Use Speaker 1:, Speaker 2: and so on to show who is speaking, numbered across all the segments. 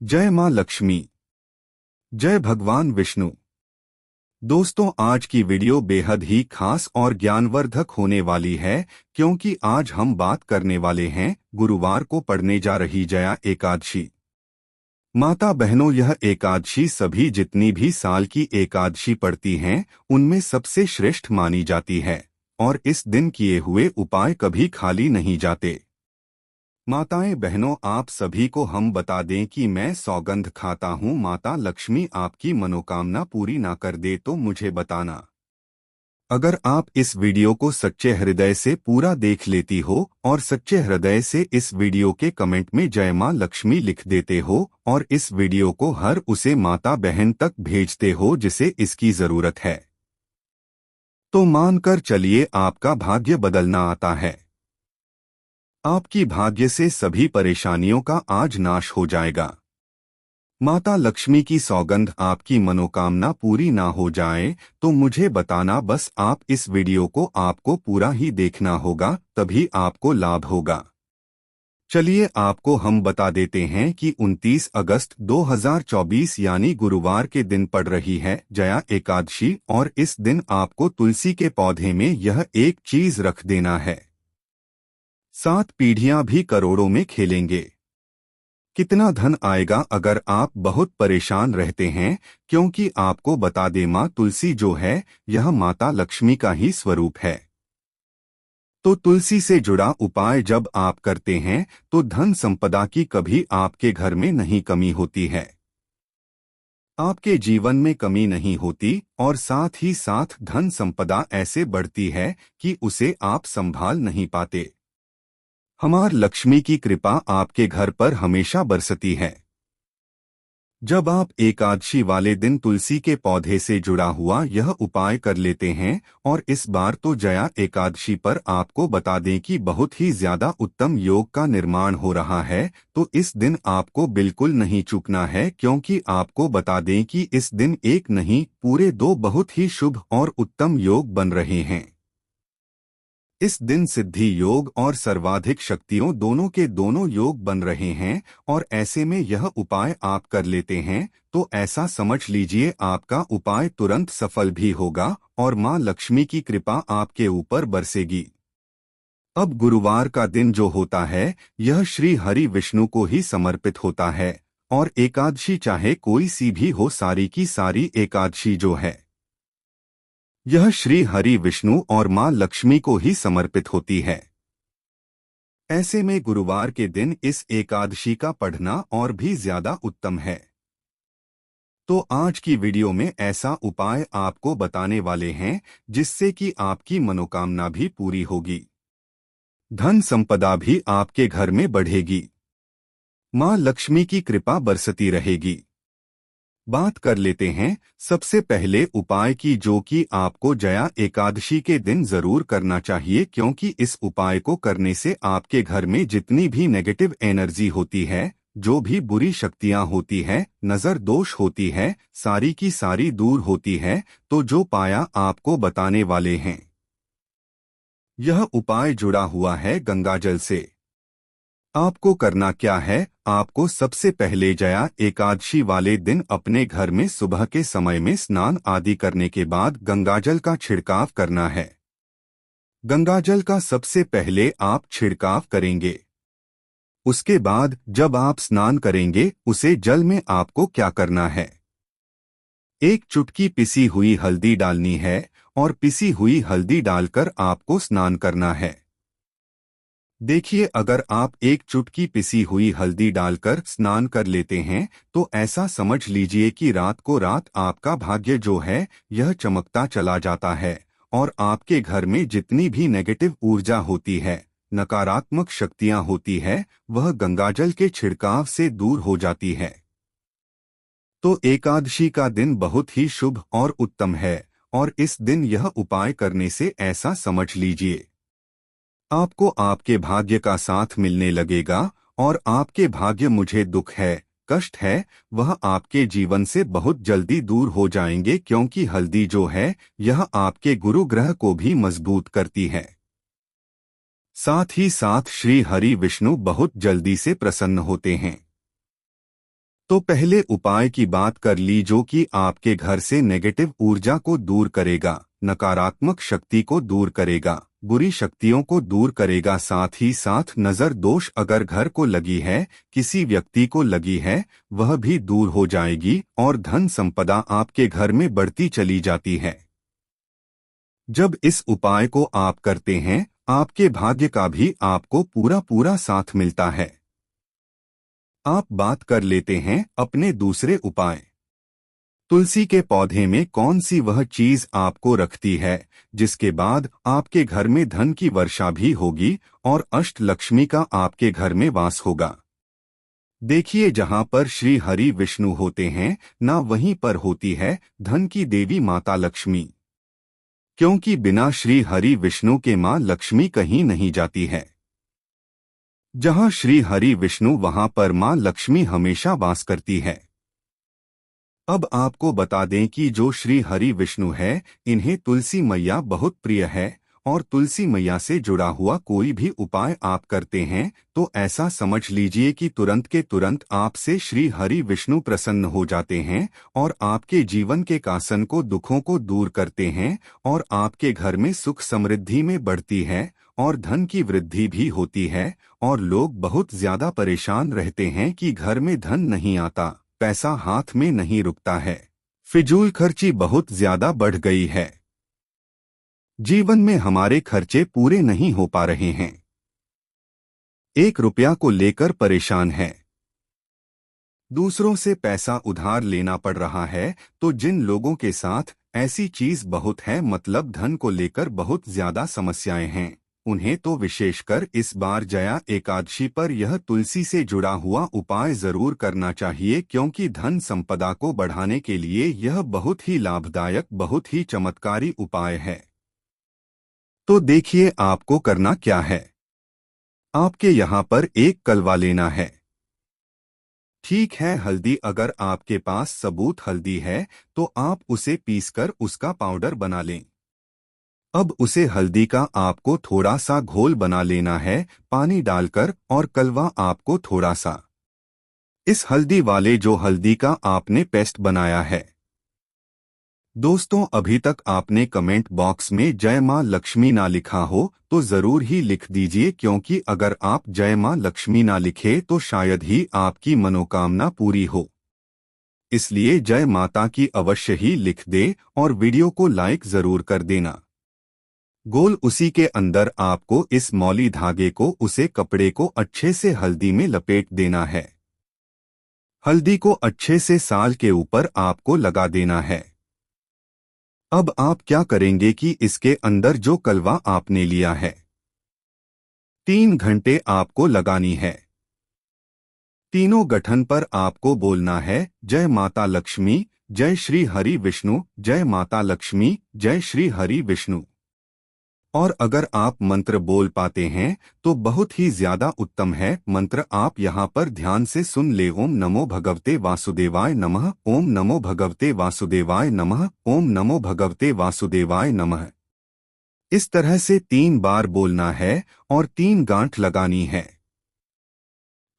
Speaker 1: जय मां लक्ष्मी। जय भगवान विष्णु। दोस्तों, आज की वीडियो बेहद ही खास और ज्ञानवर्धक होने वाली है, क्योंकि आज हम बात करने वाले हैं गुरुवार को पड़ने जा रही जया एकादशी। माता बहनों, यह एकादशी सभी जितनी भी साल की एकादशी पड़ती हैं उनमें सबसे श्रेष्ठ मानी जाती है, और इस दिन किए हुए उपाय कभी खाली नहीं जाते। माताएं बहनों, आप सभी को हम बता दें कि मैं सौगंध खाता हूं, माता लक्ष्मी आपकी मनोकामना पूरी ना कर दे तो मुझे बताना। अगर आप इस वीडियो को सच्चे हृदय से पूरा देख लेती हो और सच्चे हृदय से इस वीडियो के कमेंट में जय मां लक्ष्मी लिख देते हो और इस वीडियो को हर उसे माता बहन तक भेजते हो जिसे इसकी जरूरत है, तो मानकर चलिए आपका भाग्य बदलना आता है। आपकी भाग्य से सभी परेशानियों का आज नाश हो जाएगा। माता लक्ष्मी की सौगंध आपकी मनोकामना पूरी ना हो जाए तो मुझे बताना, बस आप इस वीडियो को आपको पूरा ही देखना होगा, तभी आपको लाभ होगा। चलिए आपको हम बता देते हैं कि 29 अगस्त 2024 यानी गुरुवार के दिन पड़ रही है जया एकादशी, और इस दिन आपको तुलसी के पौधे में यह एक चीज रख देना है। 7 पीढ़ियां भी करोड़ों में खेलेंगे। कितना धन आएगा अगर आप बहुत परेशान रहते हैं, क्योंकि आपको बता दे मां तुलसी जो है यह माता लक्ष्मी का ही स्वरूप है। तो तुलसी से जुड़ा उपाय जब आप करते हैं तो धन संपदा की कभी आपके घर में नहीं कमी होती है। आपके जीवन में कमी नहीं होती और साथ ही साथ धन संपदा ऐसे बढ़ती है कि उसे आप संभाल नहीं पाते। हमार लक्ष्मी की कृपा आपके घर पर हमेशा बरसती है। जब आप एकादशी वाले दिन तुलसी के पौधे से जुड़ा हुआ यह उपाय कर लेते हैं, और इस बार तो जया एकादशी पर आपको बता दें कि बहुत ही ज्यादा उत्तम योग का निर्माण हो रहा है, तो इस दिन आपको बिल्कुल नहीं चूकना है, क्योंकि आपको बता दें कि इस दिन एक नहीं पूरे 2 बहुत ही शुभ और उत्तम योग बन रहे हैं। इस दिन सिद्धि योग और सर्वाधिक शक्तियों दोनों के दोनों योग बन रहे हैं, और ऐसे में यह उपाय आप कर लेते हैं तो ऐसा समझ लीजिए आपका उपाय तुरंत सफल भी होगा और मां लक्ष्मी की कृपा आपके ऊपर बरसेगी। अब गुरुवार का दिन जो होता है यह श्री हरि विष्णु को ही समर्पित होता है, और एकादशी चाहे कोई सी भी हो, सारी की सारी एकादशी जो है यह श्री हरि विष्णु और मां लक्ष्मी को ही समर्पित होती है। ऐसे में गुरुवार के दिन इस एकादशी का पढ़ना और भी ज्यादा उत्तम है। तो आज की वीडियो में ऐसा उपाय आपको बताने वाले हैं जिससे कि आपकी मनोकामना भी पूरी होगी, धन संपदा भी आपके घर में बढ़ेगी, मां लक्ष्मी की कृपा बरसती रहेगी। बात कर लेते हैं सबसे पहले उपाय की, जो कि आपको जया एकादशी के दिन जरूर करना चाहिए, क्योंकि इस उपाय को करने से आपके घर में जितनी भी नेगेटिव एनर्जी होती है, जो भी बुरी शक्तियां होती है, नजर दोष होती है, सारी की सारी दूर होती है। तो जो पाया आपको बताने वाले हैं, यह उपाय जुड़ा हुआ है गंगाजल से। आपको करना क्या है, आपको सबसे पहले जया एकादशी वाले दिन अपने घर में सुबह के समय में स्नान आदि करने के बाद गंगाजल का छिड़काव करना है। गंगाजल का सबसे पहले आप छिड़काव करेंगे। उसके बाद जब आप स्नान करेंगे उसे जल में आपको क्या करना है, एक चुटकी पिसी हुई हल्दी डालनी है, और पिसी हुई हल्दी डालकर आपको स्नान करना है। देखिए, अगर आप एक चुटकी पिसी हुई हल्दी डालकर स्नान कर लेते हैं तो ऐसा समझ लीजिए कि रात को रात आपका भाग्य जो है यह चमकता चला जाता है, और आपके घर में जितनी भी नेगेटिव ऊर्जा होती है, नकारात्मक शक्तियां होती है, वह गंगाजल के छिड़काव से दूर हो जाती है। तो एकादशी का दिन बहुत ही शुभ और उत्तम है, और इस दिन यह उपाय करने से ऐसा समझ लीजिए आपको आपके भाग्य का साथ मिलने लगेगा, और आपके भाग्य मुझे दुख है, कष्ट है, वह आपके जीवन से बहुत जल्दी दूर हो जाएंगे, क्योंकि हल्दी जो है यह आपके गुरु ग्रह को भी मजबूत करती है। साथ ही साथ श्री हरि विष्णु बहुत जल्दी से प्रसन्न होते हैं। तो पहले उपाय की बात कर ली जो कि आपके घर से नेगेटिव ऊर्जा को दूर करेगा, नकारात्मक शक्ति को दूर करेगा, बुरी शक्तियों को दूर करेगा। साथ ही साथ नजर दोष अगर घर को लगी है, किसी व्यक्ति को लगी है, वह भी दूर हो जाएगी और धन संपदा आपके घर में बढ़ती चली जाती है। जब इस उपाय को आप करते हैं, आपके भाग्य का भी आपको पूरा पूरा साथ मिलता है। आप बात कर लेते हैं अपने दूसरे उपाय। तुलसी के पौधे में कौन सी वह चीज आपको रखती है जिसके बाद आपके घर में धन की वर्षा भी होगी और अष्ट लक्ष्मी का आपके घर में वास होगा। देखिए, जहां पर श्री हरि विष्णु होते हैं ना वहीं पर होती है धन की देवी माता लक्ष्मी, क्योंकि बिना श्री हरि विष्णु के मां लक्ष्मी कहीं नहीं जाती है। जहां श्री हरि विष्णु वहां पर मां लक्ष्मी हमेशा वास करती है। अब आपको बता दें कि जो श्री हरि विष्णु है, इन्हें तुलसी मैया बहुत प्रिय है और तुलसी मैया से जुड़ा हुआ कोई भी उपाय आप करते हैं तो ऐसा समझ लीजिए कि तुरंत के तुरंत आपसे श्री हरि विष्णु प्रसन्न हो जाते हैं और आपके जीवन के कासन को दुखों को दूर करते हैं और आपके घर में सुख समृद्धि में बढ़ती है और धन की वृद्धि भी होती है। और लोग बहुत ज्यादा परेशान रहते हैं कि घर में धन नहीं आता, पैसा हाथ में नहीं रुकता है, फिजूल खर्ची बहुत ज्यादा बढ़ गई है, जीवन में हमारे खर्चे पूरे नहीं हो पा रहे हैं, 1 रुपया को लेकर परेशान है, दूसरों से पैसा उधार लेना पड़ रहा है। तो जिन लोगों के साथ ऐसी चीज बहुत है, मतलब धन को लेकर बहुत ज्यादा समस्याएं हैं, उन्हें तो विशेषकर इस बार जया एकादशी पर यह तुलसी से जुड़ा हुआ उपाय जरूर करना चाहिए, क्योंकि धन संपदा को बढ़ाने के लिए यह बहुत ही लाभदायक, बहुत ही चमत्कारी उपाय है। तो देखिए आपको करना क्या है। आपके यहाँ पर एक कलवा लेना है। ठीक है, हल्दी अगर आपके पास सबूत हल्दी है तो आप उसे पीसकर उसका पाउडर बना लें। अब उसे हल्दी का आपको थोड़ा सा घोल बना लेना है पानी डालकर, और कलवा आपको थोड़ा सा इस हल्दी वाले जो हल्दी का आपने पेस्ट बनाया है। दोस्तों, अभी तक आपने कमेंट बॉक्स में जय मां लक्ष्मी ना लिखा हो तो जरूर ही लिख दीजिए, क्योंकि अगर आप जय मां लक्ष्मी ना लिखे तो शायद ही आपकी मनोकामना पूरी हो। इसलिए जय माता की अवश्य ही लिख दे और वीडियो को लाइक जरूर कर देना। गोल उसी के अंदर आपको इस मौली धागे को, उसे कपड़े को अच्छे से हल्दी में लपेट देना है। हल्दी को अच्छे से साल के ऊपर आपको लगा देना है। अब आप क्या करेंगे कि इसके अंदर जो कलवा आपने लिया है 3 घंटे आपको लगानी है। तीनों गठन पर आपको बोलना है जय माता लक्ष्मी, जय श्री हरि विष्णु, जय माता लक्ष्मी, जय श्री हरि विष्णु। और अगर आप मंत्र बोल पाते हैं तो बहुत ही ज्यादा उत्तम है। मंत्र आप यहाँ पर ध्यान से सुन ले। ओम नमो भगवते वासुदेवाय नमः, ओम नमो भगवते वासुदेवाय नमः, ओम नमो भगवते वासुदेवाय नमः। इस तरह से 3 बार बोलना है और 3 गांठ लगानी है।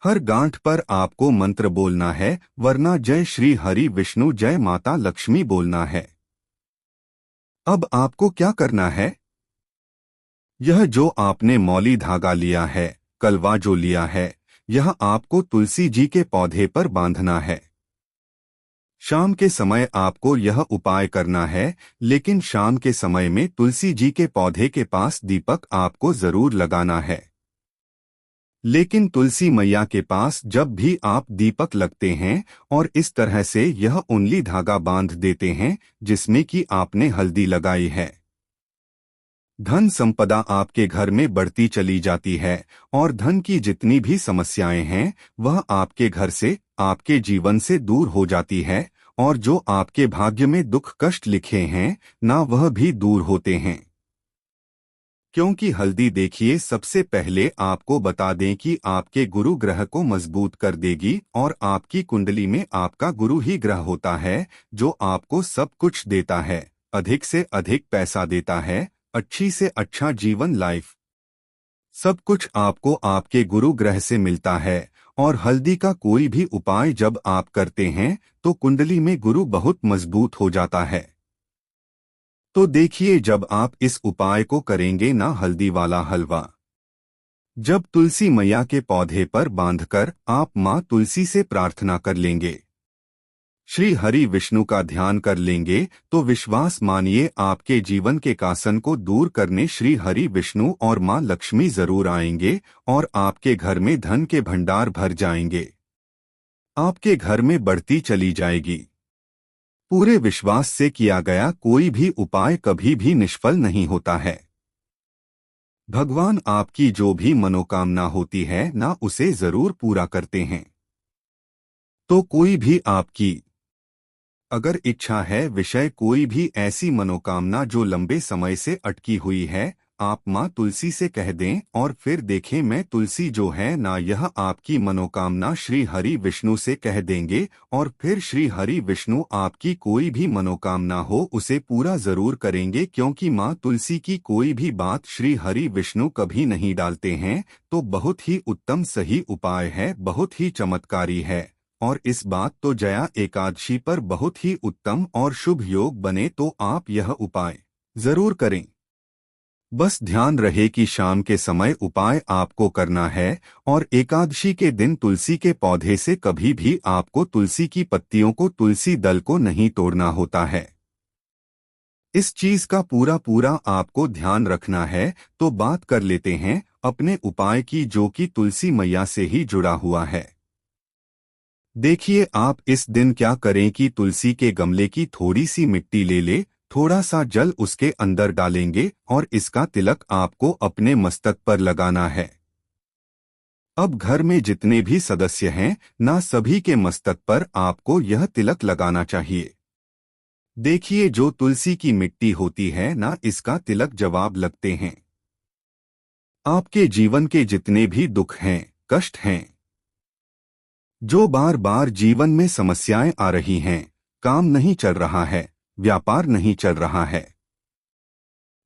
Speaker 1: हर गांठ पर आपको मंत्र बोलना है, वरना जय श्री हरि विष्णु, जय माता लक्ष्मी बोलना है। अब आपको क्या करना है, यह जो आपने मौली धागा लिया है, कलवा जो लिया है, यह आपको तुलसी जी के पौधे पर बांधना है। शाम के समय आपको यह उपाय करना है, लेकिन शाम के समय में तुलसी जी के पौधे के पास दीपक आपको जरूर लगाना है। लेकिन तुलसी मैया के पास जब भी आप दीपक लगते हैं और इस तरह से यह उंगली धागा बांध देते हैं जिसमें कि आपने हल्दी लगाई है, धन संपदा आपके घर में बढ़ती चली जाती है और धन की जितनी भी समस्याएं हैं वह आपके घर से, आपके जीवन से दूर हो जाती है, और जो आपके भाग्य में दुख कष्ट लिखे हैं ना वह भी दूर होते हैं। क्योंकि हल्दी देखिए, सबसे पहले आपको बता दें कि आपके गुरु ग्रह को मजबूत कर देगी और आपकी कुंडली में आपका गुरु ही ग्रह होता है जो आपको सब कुछ देता है, अधिक से अधिक पैसा देता है, अच्छी से अच्छा जीवन लाइफ, सब कुछ आपको आपके गुरु ग्रह से मिलता है। और हल्दी का कोई भी उपाय जब आप करते हैं तो कुंडली में गुरु बहुत मजबूत हो जाता है। तो देखिए, जब आप इस उपाय को करेंगे ना, हल्दी वाला हलवा जब तुलसी मैया के पौधे पर बांधकर आप माँ तुलसी से प्रार्थना कर लेंगे, श्री हरि विष्णु का ध्यान कर लेंगे, तो विश्वास मानिए आपके जीवन के कासन को दूर करने श्री हरि विष्णु और माँ लक्ष्मी जरूर आएंगे और आपके घर में धन के भंडार भर जाएंगे। आपके घर में बढ़ती चली जाएगी। पूरे विश्वास से किया गया कोई भी उपाय कभी भी निष्फल नहीं होता है। भगवान आपकी जो भी मनोकामना होती है ना, उसे जरूर पूरा करते हैं। तो कोई भी आपकी अगर इच्छा है, विषय कोई भी ऐसी मनोकामना जो लंबे समय से अटकी हुई है, आप माँ तुलसी से कह दें और फिर देखें मैं तुलसी जो है ना, यह आपकी मनोकामना श्री हरि विष्णु से कह देंगे और फिर श्री हरि विष्णु आपकी कोई भी मनोकामना हो उसे पूरा जरूर करेंगे, क्योंकि माँ तुलसी की कोई भी बात श्री हरि विष्णु कभी नहीं डालते हैं। तो बहुत ही उत्तम सही उपाय है, बहुत ही चमत्कारी है। और इस बात तो जया एकादशी पर बहुत ही उत्तम और शुभ योग बने, तो आप यह उपाय जरूर करें। बस ध्यान रहे कि शाम के समय उपाय आपको करना है और एकादशी के दिन तुलसी के पौधे से कभी भी आपको तुलसी की पत्तियों को, तुलसी दल को नहीं तोड़ना होता है। इस चीज का पूरा पूरा आपको ध्यान रखना है। तो बात कर लेते हैं अपने उपाय की, जो कि तुलसी मैया से ही जुड़ा हुआ है। देखिए, आप इस दिन क्या करें कि तुलसी के गमले की थोड़ी सी मिट्टी ले ले, थोड़ा सा जल उसके अंदर डालेंगे और इसका तिलक आपको अपने मस्तक पर लगाना है। अब घर में जितने भी सदस्य हैं ना, सभी के मस्तक पर आपको यह तिलक लगाना चाहिए। देखिए, जो तुलसी की मिट्टी होती है ना, इसका तिलक जवाब लगते हैं। आपके जीवन के जितने भी दुख हैं, कष्ट हैं, जो बार बार जीवन में समस्याएं आ रही हैं, काम नहीं चल रहा है, व्यापार नहीं चल रहा है,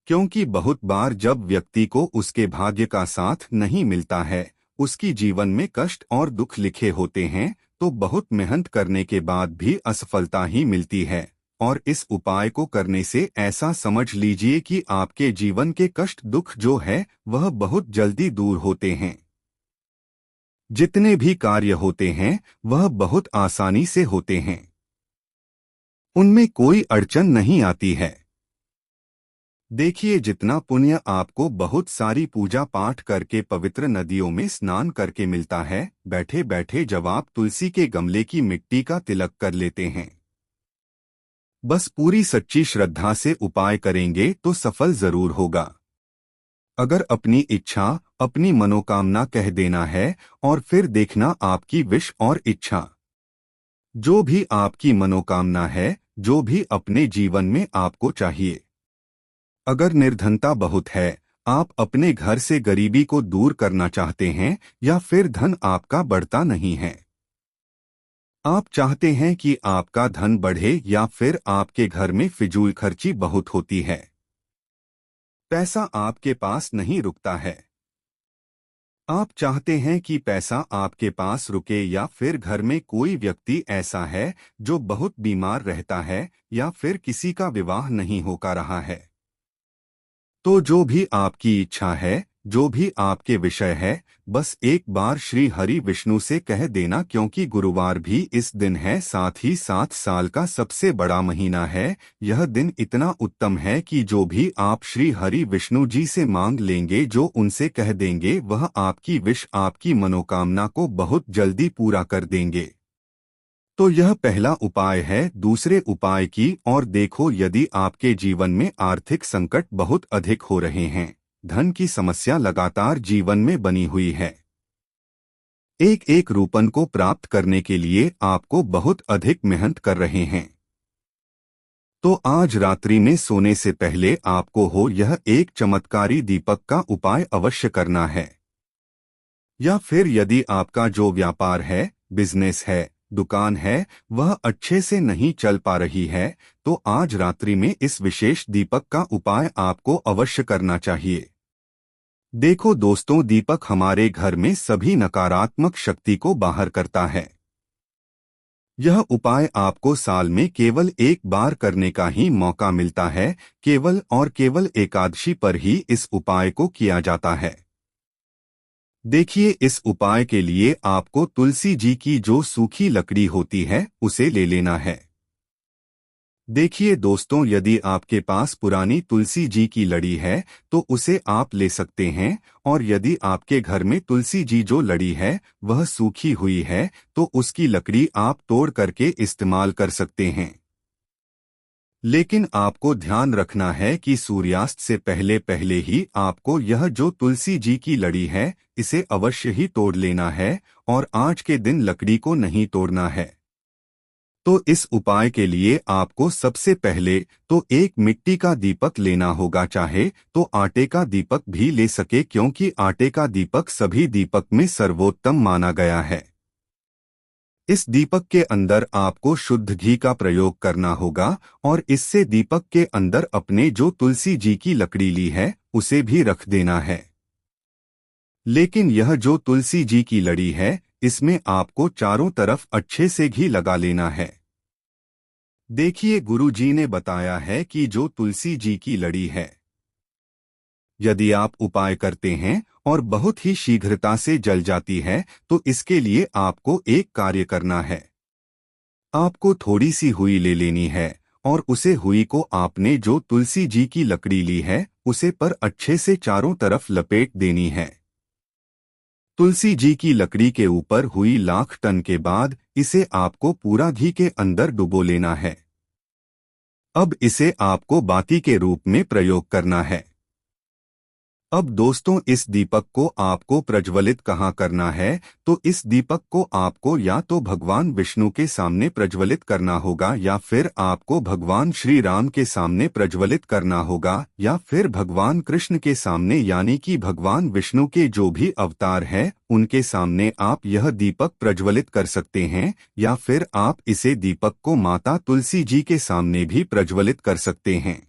Speaker 1: क्योंकि बहुत बार जब व्यक्ति को उसके भाग्य का साथ नहीं मिलता है, उसकी जीवन में कष्ट और दुख लिखे होते हैं, तो बहुत मेहनत करने के बाद भी असफलता ही मिलती है। और इस उपाय को करने से ऐसा समझ लीजिए कि आपके जीवन के कष्ट दुख जो है वह बहुत जल्दी दूर होते हैं। जितने भी कार्य होते हैं वह बहुत आसानी से होते हैं, उनमें कोई अड़चन नहीं आती है। देखिए, जितना पुण्य आपको बहुत सारी पूजा पाठ करके पवित्र नदियों में स्नान करके मिलता है, बैठे बैठे जब आप तुलसी के गमले की मिट्टी का तिलक कर लेते हैं, बस पूरी सच्ची श्रद्धा से उपाय करेंगे तो सफल जरूर होगा। अगर अपनी इच्छा, अपनी मनोकामना कह देना है और फिर देखना आपकी विश और इच्छा, जो भी आपकी मनोकामना है, जो भी अपने जीवन में आपको चाहिए। अगर निर्धनता बहुत है, आप अपने घर से गरीबी को दूर करना चाहते हैं, या फिर धन आपका बढ़ता नहीं है, आप चाहते हैं कि आपका धन बढ़े, या फिर आपके घर में फिजूल खर्ची बहुत होती है, पैसा आपके पास नहीं रुकता है, आप चाहते हैं कि पैसा आपके पास रुके, या फिर घर में कोई व्यक्ति ऐसा है जो बहुत बीमार रहता है, या फिर किसी का विवाह नहीं हो पा रहा है, तो जो भी आपकी इच्छा है, जो भी आपके विषय है, बस एक बार श्री हरि विष्णु से कह देना, क्योंकि गुरुवार भी इस दिन है, साथ ही साथ साल का सबसे बड़ा महीना है। यह दिन इतना उत्तम है कि जो भी आप श्री हरि विष्णु जी से मांग लेंगे, जो उनसे कह देंगे, वह आपकी विश, आपकी मनोकामना को बहुत जल्दी पूरा कर देंगे। तो यह पहला उपाय है। दूसरे उपाय की और देखो, यदि आपके जीवन में आर्थिक संकट बहुत अधिक हो रहे हैं, धन की समस्या लगातार जीवन में बनी हुई है, एक एक रूपन को प्राप्त करने के लिए आपको बहुत अधिक मेहनत कर रहे हैं, तो आज रात्रि में सोने से पहले आपको हो यह एक चमत्कारी दीपक का उपाय अवश्य करना है। या फिर यदि आपका जो व्यापार है, बिजनेस है, दुकान है, वह अच्छे से नहीं चल पा रही है, तो आज रात्रि में इस विशेष दीपक का उपाय आपको अवश्य करना चाहिए। देखो दोस्तों, दीपक हमारे घर में सभी नकारात्मक शक्ति को बाहर करता है। यह उपाय आपको साल में केवल एक बार करने का ही मौका मिलता है। केवल और केवल एकादशी पर ही इस उपाय को किया जाता है। देखिए, इस उपाय के लिए आपको तुलसी जी की जो सूखी लकड़ी होती है उसे ले लेना है। देखिए दोस्तों, यदि आपके पास पुरानी तुलसी जी की लड़ी है तो उसे आप ले सकते हैं, और यदि आपके घर में तुलसी जी जो लड़ी है वह सूखी हुई है तो उसकी लकड़ी आप तोड़ करके इस्तेमाल कर सकते हैं। लेकिन आपको ध्यान रखना है कि सूर्यास्त से पहले पहले ही आपको यह जो तुलसी जी की लड़ी है इसे अवश्य ही तोड़ लेना है, और आज के दिन लकड़ी को नहीं तोड़ना है। तो इस उपाय के लिए आपको सबसे पहले तो एक मिट्टी का दीपक लेना होगा, चाहे तो आटे का दीपक भी ले सके, क्योंकि आटे का दीपक सभी दीपक में सर्वोत्तम माना गया है। इस दीपक के अंदर आपको शुद्ध घी का प्रयोग करना होगा, और इससे दीपक के अंदर अपने जो तुलसी जी की लकड़ी ली है उसे भी रख देना है। लेकिन यह जो तुलसी जी की लड़ी है इसमें आपको चारों तरफ अच्छे से घी लगा लेना है। देखिए, गुरु जी ने बताया है कि जो तुलसी जी की लड़ी है, यदि आप उपाय करते हैं और बहुत ही शीघ्रता से जल जाती है तो इसके लिए आपको एक कार्य करना है। आपको थोड़ी सी हुई ले लेनी है, और उसे हुई को आपने जो तुलसी जी की लकड़ी ली है उसे पर अच्छे से चारों तरफ लपेट देनी है। तुलसी जी की लकड़ी के ऊपर हुई लाख टन के बाद इसे आपको पूरा घी के अंदर डुबो लेना है। अब इसे आपको बाती के रूप में प्रयोग करना है। अब दोस्तों, इस दीपक को आपको प्रज्वलित कहाँ करना है, तो इस दीपक को आपको या तो भगवान विष्णु के सामने प्रज्वलित करना होगा, या फिर आपको भगवान श्री राम के सामने प्रज्वलित करना होगा, या फिर भगवान कृष्ण के सामने, यानी कि भगवान विष्णु के जो भी अवतार हैं उनके सामने आप यह दीपक प्रज्वलित कर सकते हैं, या फिर आप इसे दीपक को माता तुलसी जी के सामने भी प्रज्वलित कर सकते हैं।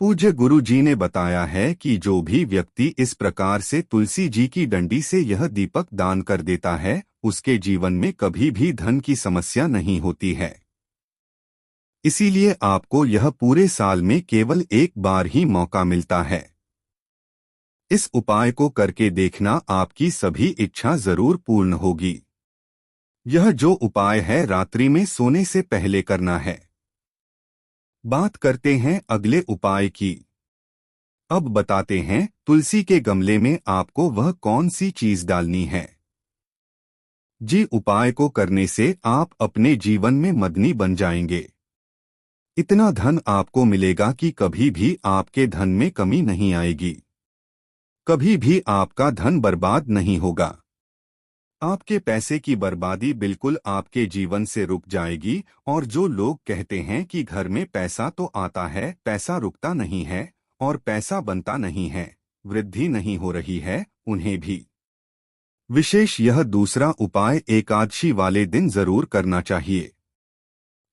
Speaker 1: पूज्य गुरु जी ने बताया है कि जो भी व्यक्ति इस प्रकार से तुलसी जी की डंडी से यह दीपक दान कर देता है उसके जीवन में कभी भी धन की समस्या नहीं होती है। इसीलिए आपको यह पूरे साल में केवल एक बार ही मौका मिलता है। इस उपाय को करके देखना, आपकी सभी इच्छा जरूर पूर्ण होगी। यह जो उपाय है रात्रि में सोने से पहले करना है। बात करते हैं अगले उपाय की। अब बताते हैं तुलसी के गमले में आपको वह कौन सी चीज डालनी है। जी, उपाय को करने से आप अपने जीवन में मदनी बन जाएंगे। इतना धन आपको मिलेगा कि कभी भी आपके धन में कमी नहीं आएगी। कभी भी आपका धन बर्बाद नहीं होगा। आपके पैसे की बर्बादी बिल्कुल आपके जीवन से रुक जाएगी। और जो लोग कहते हैं कि घर में पैसा तो आता है, पैसा रुकता नहीं है और पैसा बनता नहीं है, वृद्धि नहीं हो रही है, उन्हें भी विशेष यह दूसरा उपाय एकादशी वाले दिन जरूर करना चाहिए।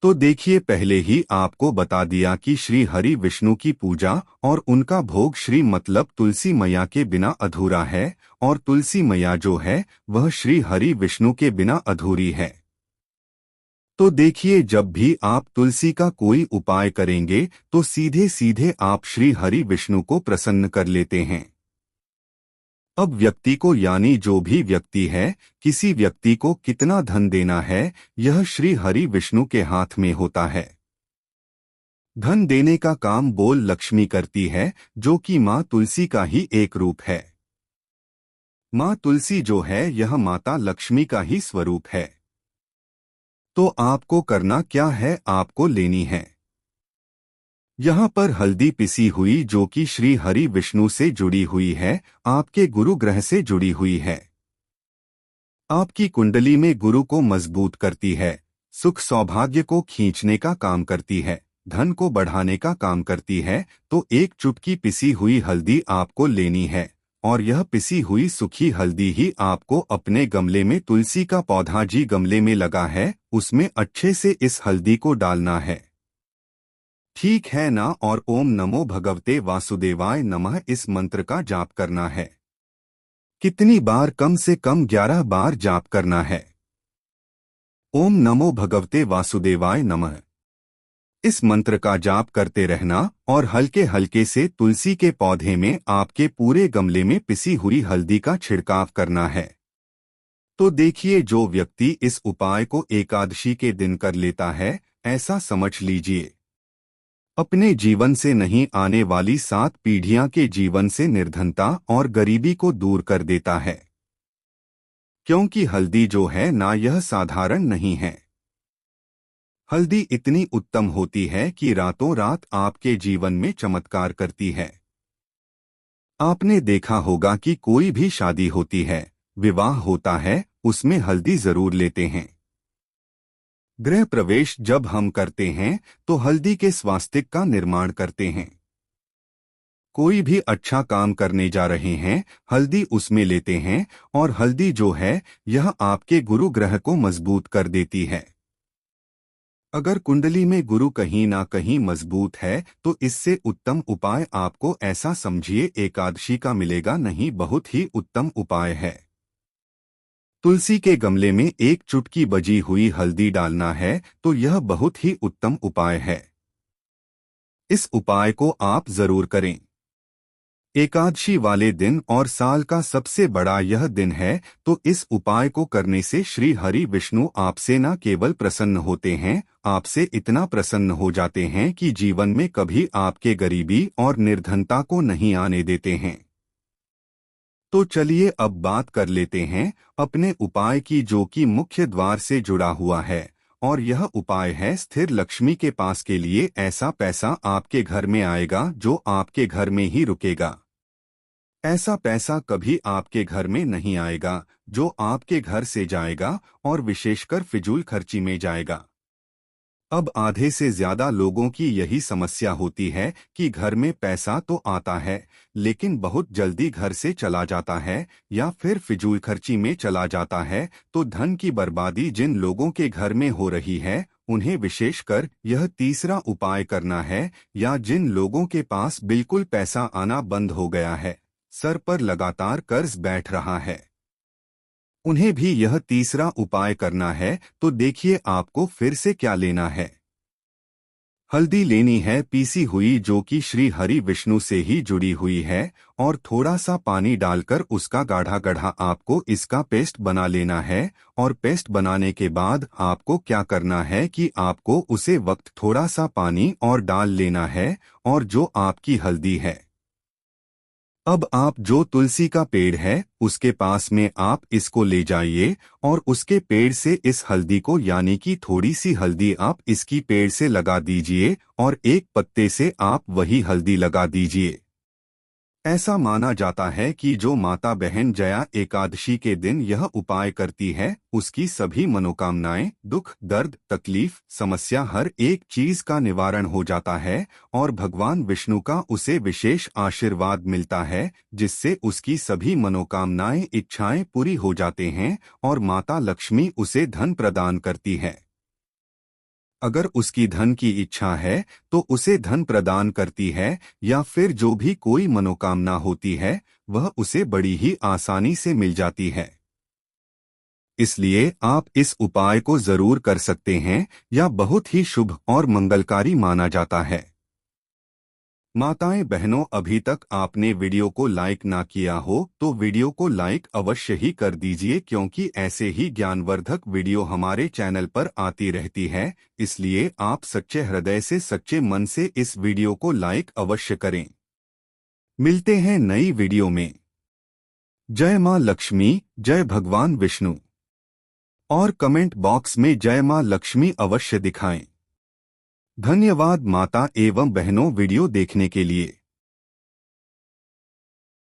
Speaker 1: तो देखिए, पहले ही आपको बता दिया कि श्री हरि विष्णु की पूजा और उनका भोग श्री मतलब तुलसी मैया के बिना अधूरा है, और तुलसी मैया जो है वह श्री हरि विष्णु के बिना अधूरी है। तो देखिए, जब भी आप तुलसी का कोई उपाय करेंगे तो सीधे सीधे आप श्री हरि विष्णु को प्रसन्न कर लेते हैं। अब व्यक्ति को, यानी जो भी व्यक्ति है, किसी व्यक्ति को कितना धन देना है यह श्री हरि विष्णु के हाथ में होता है। धन देने का काम बोल लक्ष्मी करती है, जो कि माँ तुलसी का ही एक रूप है। माँ तुलसी जो है यह माता लक्ष्मी का ही स्वरूप है। तो आपको करना क्या है, आपको लेनी है यहाँ पर हल्दी पिसी हुई, जो कि श्री हरि विष्णु से जुड़ी हुई है, आपके गुरु ग्रह से जुड़ी हुई है। आपकी कुंडली में गुरु को मजबूत करती है, सुख सौभाग्य को खींचने का काम करती है, धन को बढ़ाने का काम करती है। तो एक चुटकी पिसी हुई हल्दी आपको लेनी है, और यह पिसी हुई सूखी हल्दी ही आपको अपने गमले में, तुलसी का पौधा जी गमले में लगा है उसमें अच्छे से इस हल्दी को डालना है। ठीक है ना। और ओम नमो भगवते वासुदेवाय नमः इस मंत्र का जाप करना है। कितनी बार? कम से कम 11 बार जाप करना है। ओम नमो भगवते वासुदेवाय नमः इस मंत्र का जाप करते रहना और हल्के हल्के से तुलसी के पौधे में आपके पूरे गमले में पिसी हुई हल्दी का छिड़काव करना है। तो देखिए, जो व्यक्ति इस उपाय को एकादशी के दिन कर लेता है, ऐसा समझ लीजिए अपने जीवन से नहीं आने वाली 7 पीढ़ियां के जीवन से निर्धनता और गरीबी को दूर कर देता है। क्योंकि हल्दी जो है ना, यह साधारण नहीं है। हल्दी इतनी उत्तम होती है कि रातों रात आपके जीवन में चमत्कार करती है। आपने देखा होगा कि कोई भी शादी होती है, विवाह होता है, उसमें हल्दी जरूर लेते हैं। गृह प्रवेश जब हम करते हैं तो हल्दी के स्वास्तिक का निर्माण करते हैं। कोई भी अच्छा काम करने जा रहे हैं, हल्दी उसमें लेते हैं। और हल्दी जो है, यह आपके गुरु ग्रह को मजबूत कर देती है। अगर कुंडली में गुरु कहीं ना कहीं मजबूत है तो इससे उत्तम उपाय आपको ऐसा समझिए एकादशी का मिलेगा नहीं। बहुत ही उत्तम उपाय है। तुलसी के गमले में एक चुटकी बजी हुई हल्दी डालना है, तो यह बहुत ही उत्तम उपाय है। इस उपाय को आप जरूर करें। एकादशी वाले दिन और साल का सबसे बड़ा यह दिन है, तो इस उपाय को करने से श्री हरि विष्णु आपसे न केवल प्रसन्न होते हैं, आपसे इतना प्रसन्न हो जाते हैं कि जीवन में कभी आपके गरीबी और निर्धनता को नहीं आने देते हैं। तो चलिए अब बात कर लेते हैं अपने उपाय की, जो कि मुख्य द्वार से जुड़ा हुआ है। और यह उपाय है स्थिर लक्ष्मी के पास के लिए। ऐसा पैसा आपके घर में आएगा जो आपके घर में ही रुकेगा। ऐसा पैसा कभी आपके घर में नहीं आएगा जो आपके घर से जाएगा और विशेषकर फिजूल खर्ची में जाएगा। अब आधे से ज्यादा लोगों की यही समस्या होती है कि घर में पैसा तो आता है, लेकिन बहुत जल्दी घर से चला जाता है या फिर फिजूल खर्ची में चला जाता है। तो धन की बर्बादी जिन लोगों के घर में हो रही है, उन्हें विशेषकर यह तीसरा उपाय करना है। या जिन लोगों के पास बिल्कुल पैसा आना बंद हो गया है, सर पर लगातार कर्ज बैठ रहा है, उन्हें भी यह तीसरा उपाय करना है। तो देखिए आपको फिर से क्या लेना है। हल्दी लेनी है पीसी हुई, जो कि श्री हरि विष्णु से ही जुड़ी हुई है। और थोड़ा सा पानी डालकर उसका गाढ़ा गढ़ा आपको इसका पेस्ट बना लेना है। और पेस्ट बनाने के बाद आपको क्या करना है कि आपको उसे वक्त थोड़ा सा पानी और डाल लेना है। और जो आपकी हल्दी है, अब आप जो तुलसी का पेड़ है उसके पास में आप इसको ले जाइए और उसके पेड़ से इस हल्दी को, यानी कि थोड़ी सी हल्दी आप इसकी पेड़ से लगा दीजिए और एक पत्ते से आप वही हल्दी लगा दीजिए। ऐसा माना जाता है कि जो माता बहन जया एकादशी के दिन यह उपाय करती है, उसकी सभी मनोकामनाएं, दुख, दर्द, तकलीफ, समस्या, हर एक चीज का निवारण हो जाता है। और भगवान विष्णु का उसे विशेष आशीर्वाद मिलता है, जिससे उसकी सभी मनोकामनाएं, इच्छाएं पूरी हो जाते हैं और माता लक्ष्मी उसे धन प्रदान करती है। अगर उसकी धन की इच्छा है तो उसे धन प्रदान करती है, या फिर जो भी कोई मनोकामना होती है वह उसे बड़ी ही आसानी से मिल जाती है। इसलिए आप इस उपाय को जरूर कर सकते हैं, या बहुत ही शुभ और मंगलकारी माना जाता है। माताएं बहनों, अभी तक आपने वीडियो को लाइक ना किया हो तो वीडियो को लाइक अवश्य ही कर दीजिए, क्योंकि ऐसे ही ज्ञानवर्धक वीडियो हमारे चैनल पर आती रहती है। इसलिए आप सच्चे हृदय से, सच्चे मन से इस वीडियो को लाइक अवश्य करें। मिलते हैं नई वीडियो में। जय मां लक्ष्मी, जय भगवान विष्णु। और कमेंट बॉक्स में जय मां लक्ष्मी अवश्य दिखाएं। धन्यवाद माता एवं बहनों वीडियो देखने के लिए।